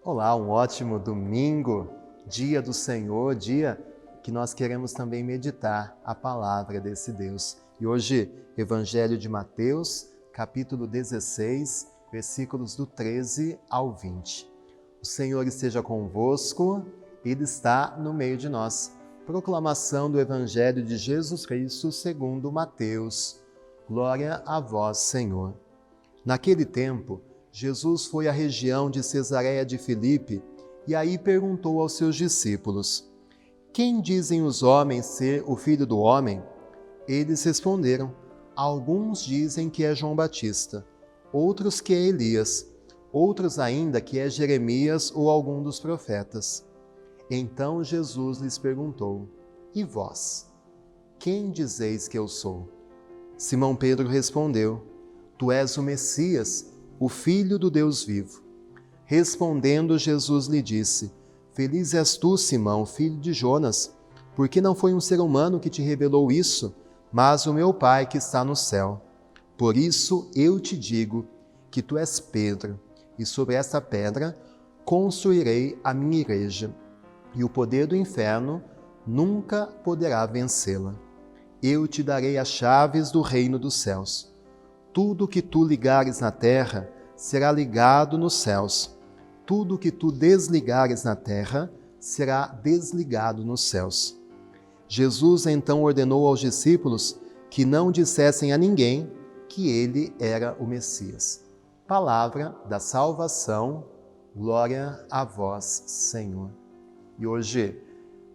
Olá, um ótimo domingo, dia do Senhor, dia que nós queremos também meditar a palavra desse Deus. E hoje, Evangelho de Mateus, capítulo 16, versículos do 13 ao 20. O Senhor esteja convosco, Ele está no meio de nós. Proclamação do Evangelho de Jesus Cristo segundo Mateus. Glória a vós, Senhor. Naquele tempo, Jesus foi à região de Cesareia de Filipe e aí perguntou aos seus discípulos: Quem dizem os homens ser o Filho do Homem? Eles responderam: Alguns dizem que é João Batista, outros que é Elias, outros ainda que é Jeremias ou algum dos profetas. Então Jesus lhes perguntou: E vós? Quem dizeis que eu sou? Simão Pedro respondeu: Tu és o Messias, o Filho do Deus vivo. Respondendo, Jesus lhe disse: Feliz és tu, Simão, filho de Jonas, porque não foi um ser humano que te revelou isso, mas o meu Pai que está no céu. Por isso eu te digo que tu és Pedro, e sobre esta pedra construirei a minha igreja, e o poder do inferno nunca poderá vencê-la. Eu te darei as chaves do reino dos céus. Tudo que tu ligares na terra será ligado nos céus. Tudo que tu desligares na terra será desligado nos céus. Jesus então ordenou aos discípulos que não dissessem a ninguém que ele era o Messias. Palavra da salvação, glória a vós, Senhor. E hoje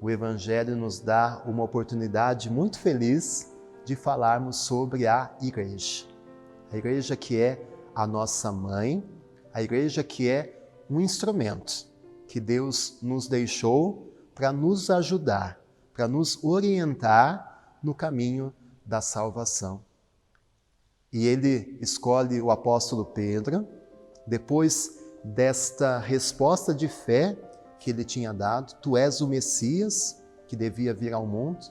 o Evangelho nos dá uma oportunidade muito feliz de falarmos sobre a igreja. A igreja que é a nossa mãe, a igreja que é um instrumento que Deus nos deixou para nos ajudar, para nos orientar no caminho da salvação. E ele escolhe o apóstolo Pedro, depois desta resposta de fé que ele tinha dado: Tu és o Messias que devia vir ao mundo,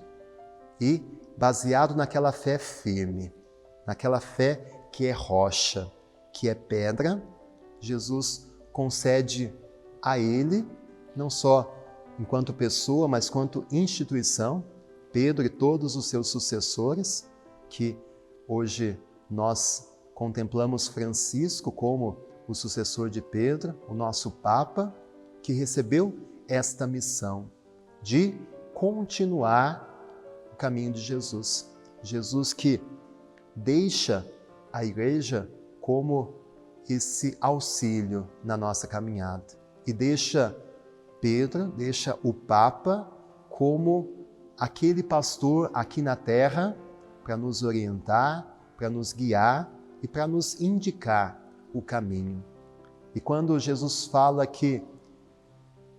e baseado naquela fé firme, naquela fé que é rocha, que é pedra, Jesus concede a ele, não só enquanto pessoa, mas quanto instituição, Pedro e todos os seus sucessores, que hoje nós contemplamos Francisco como o sucessor de Pedro, o nosso Papa, que recebeu esta missão de continuar o caminho de Jesus. Jesus que deixa a igreja como esse auxílio na nossa caminhada e deixa Pedro, deixa o Papa como aquele pastor aqui na terra para nos orientar, para nos guiar e para nos indicar o caminho. E quando Jesus fala que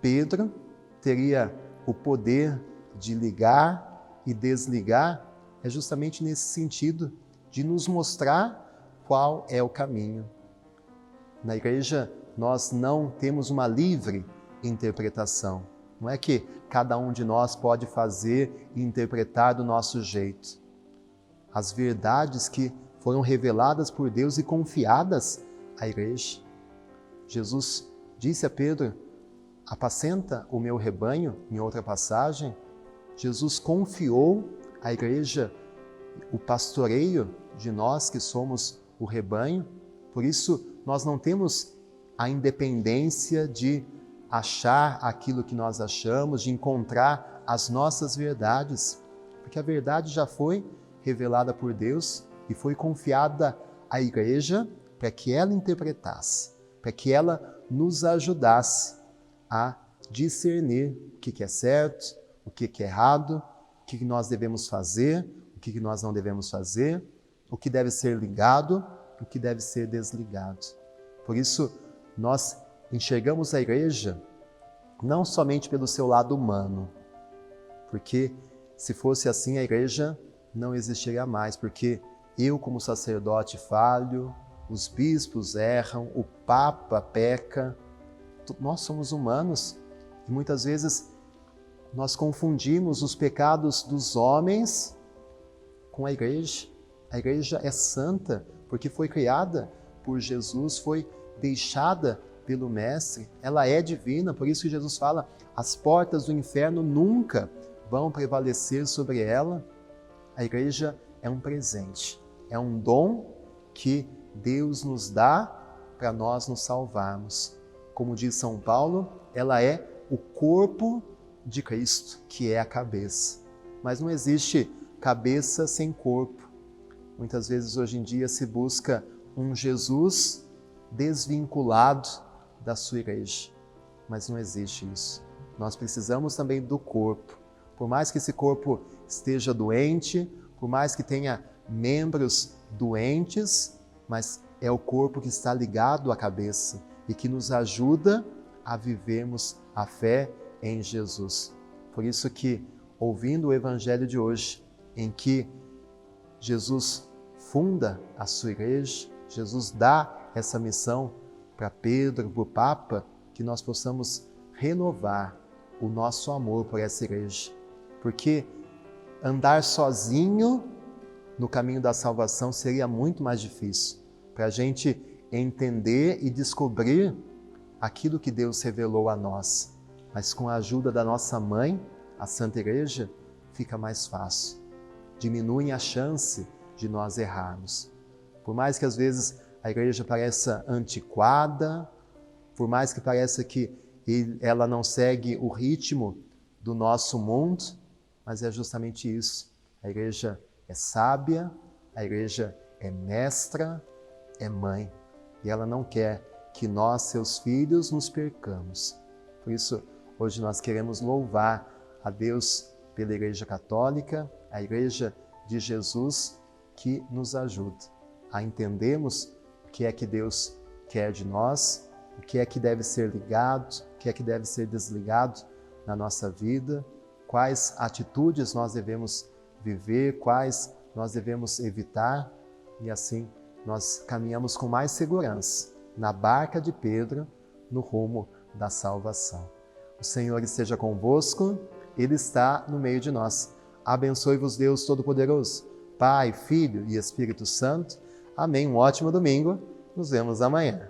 Pedro teria o poder de ligar e desligar, é justamente nesse sentido de nos mostrar qual é o caminho. Na igreja, nós não temos uma livre interpretação. Não é que cada um de nós pode fazer e interpretar do nosso jeito. As verdades que foram reveladas por Deus e confiadas à igreja. Jesus disse a Pedro: Apacenta o meu rebanho, em outra passagem. Jesus confiou à igreja o pastoreio de nós que somos o rebanho. Por isso, nós não temos a independência de achar aquilo que nós achamos, de encontrar as nossas verdades, porque a verdade já foi revelada por Deus e foi confiada à igreja para que ela interpretasse, para que ela nos ajudasse a discernir o que é certo, o que é errado, o que nós devemos fazer, o que nós não devemos fazer, o que deve ser ligado, o que deve ser desligado. Por isso, nós enxergamos a igreja não somente pelo seu lado humano, porque se fosse assim a igreja não existiria mais, porque eu como sacerdote falho, os bispos erram, o Papa peca, nós somos humanos e muitas vezes nós confundimos os pecados dos homens com a igreja. A igreja é santa porque foi criada por Jesus, foi deixada pelo Mestre, ela é divina, por isso que Jesus fala, as portas do inferno nunca vão prevalecer sobre ela. A igreja é um presente, é um dom que Deus nos dá para nós nos salvarmos. Como diz São Paulo, ela é o corpo de Cristo, que é a cabeça. Mas não existe cabeça sem corpo. Muitas vezes hoje em dia se busca um Jesus desvinculado da sua igreja. Mas não existe isso. Nós precisamos também do corpo. Por mais que esse corpo esteja doente, por mais que tenha membros doentes, mas é o corpo que está ligado à cabeça e que nos ajuda a vivermos a fé em Jesus. Por isso que, ouvindo o Evangelho de hoje, em que Jesus funda a sua igreja, Jesus dá essa missão para Pedro, para o Papa, que nós possamos renovar o nosso amor por essa igreja. Porque andar sozinho no caminho da salvação seria muito mais difícil. Para a gente entender e descobrir aquilo que Deus revelou a nós. Mas com a ajuda da nossa mãe, a Santa Igreja, fica mais fácil. Diminui a chance de nós errarmos. Por mais que às vezes a igreja pareça antiquada, por mais que pareça que ela não segue o ritmo do nosso mundo, mas é justamente isso. A igreja é sábia, a igreja é mestra, é mãe. E ela não quer que nós, seus filhos, nos percamos. Por isso, hoje nós queremos louvar a Deus pela Igreja Católica, a Igreja de Jesus, que nos ajuda a entendermos o que é que Deus quer de nós, o que é que deve ser ligado, o que é que deve ser desligado na nossa vida, quais atitudes nós devemos viver, quais nós devemos evitar, e assim nós caminhamos com mais segurança na barca de Pedro no rumo da salvação. O Senhor esteja convosco, Ele está no meio de nós. Abençoe-vos Deus Todo-Poderoso, Pai, Filho e Espírito Santo. Amém. Um ótimo domingo. Nos vemos amanhã.